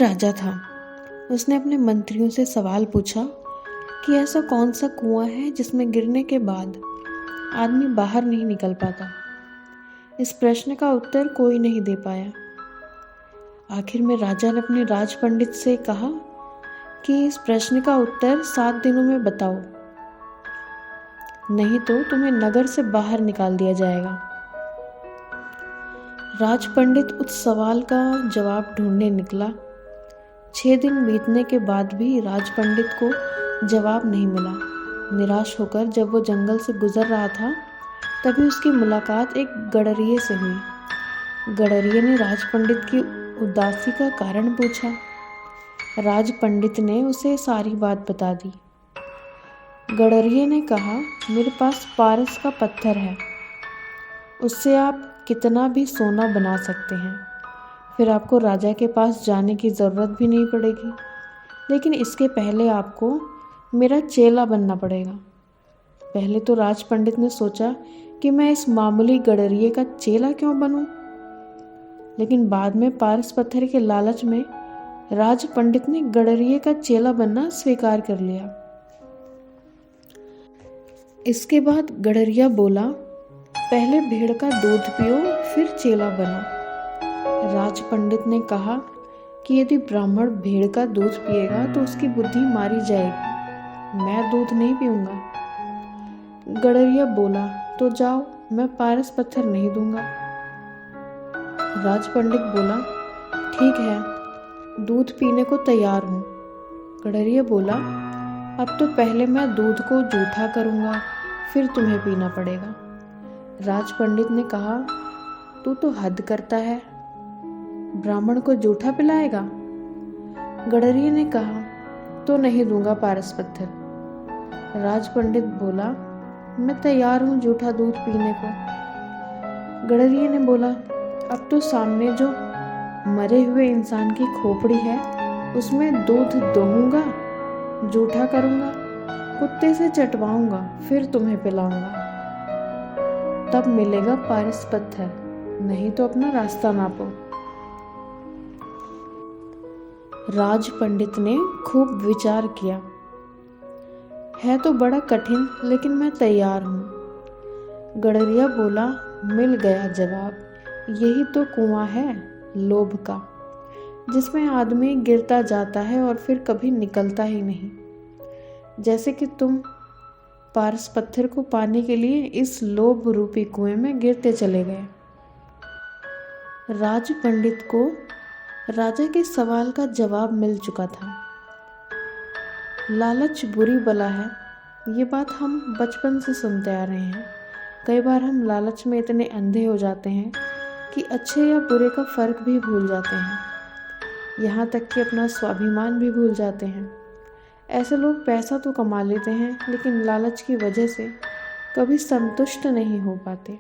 राजा था। उसने अपने मंत्रियों से सवाल पूछा कि ऐसा कौन सा कुआं है जिसमें गिरने के बाद आदमी बाहर नहीं निकल पाता। इस प्रश्न का उत्तर कोई नहीं दे पाया। आखिर में राजा ने अपने राज पंडित से कहा कि इस प्रश्न का उत्तर 7 दिनों में बताओ, नहीं तो तुम्हें नगर से बाहर निकाल दिया जाएगा। राज पंडित उस सवाल का जवाब ढूंढने निकला। 6 दिन बीतने के बाद भी राज पंडित को जवाब नहीं मिला। निराश होकर जब वो जंगल से गुजर रहा था, तभी उसकी मुलाकात एक गडरिये से हुई। गडरिये ने राज पंडित की उदासी का कारण पूछा। राज पंडित ने उसे सारी बात बता दी। गडरिये ने कहा, मेरे पास पारस का पत्थर है, उससे आप कितना भी सोना बना सकते हैं, फिर आपको राजा के पास जाने की ज़रूरत भी नहीं पड़ेगी। लेकिन इसके पहले आपको मेरा चेला बनना पड़ेगा। पहले तो राज पंडित ने सोचा कि मैं इस मामूली गडरिये का चेला क्यों बनूं, लेकिन बाद में पारस पत्थर के लालच में राज पंडित ने गडरिये का चेला बनना स्वीकार कर लिया। इसके बाद गडरिया बोला, पहले भेड़ का दूध पियो, फिर चेला बनो। राज पंडित ने कहा कि यदि ब्राह्मण भेड़ का दूध पिएगा तो उसकी बुद्धि मारी जाएगी, मैं दूध नहीं पीऊंगा। गडरिया बोला, तो जाओ, मैं पारस पत्थर नहीं दूंगा। राज पंडित बोला, ठीक है, दूध पीने को तैयार हूँ। गडरिया बोला, अब तो पहले मैं दूध को जूठा करूँगा, फिर तुम्हें पीना पड़ेगा। राज पंडित ने कहा, तू तो हद करता है, ब्राह्मण को जूठा पिलाएगा। गडरिये ने कहा, तो नहीं दूंगा पारस पत्थर। राज पंडित बोला, मैं तैयार हूँ जूठा दूध पीने को। गडरिये ने बोला, अब तो सामने जो मरे हुए इंसान की खोपड़ी है उसमें दूध दोहूंगा, जूठा करूंगा, कुत्ते से चटवाऊंगा, फिर तुम्हें पिलाऊंगा, तब मिलेगा पारस पत्थर, नहीं तो अपना रास्ता नापो। राज पंडित ने खूब विचार किया, है तो बड़ा कठिन, लेकिन मैं तैयार हूँ। गडरिया बोला, मिल गया जवाब, यही तो कुआं है लोभ का, जिसमें आदमी गिरता जाता है और फिर कभी निकलता ही नहीं। जैसे कि तुम पारस पत्थर को पाने के लिए इस लोभ रूपी कुएं में गिरते चले गए। राज पंडित को राजा के सवाल का जवाब मिल चुका था। लालच बुरी बला है, ये बात हम बचपन से सुनते आ रहे हैं। कई बार हम लालच में इतने अंधे हो जाते हैं कि अच्छे या बुरे का फर्क भी भूल जाते हैं, यहाँ तक कि अपना स्वाभिमान भी भूल जाते हैं। ऐसे लोग पैसा तो कमा लेते हैं, लेकिन लालच की वजह से कभी संतुष्ट नहीं हो पाते।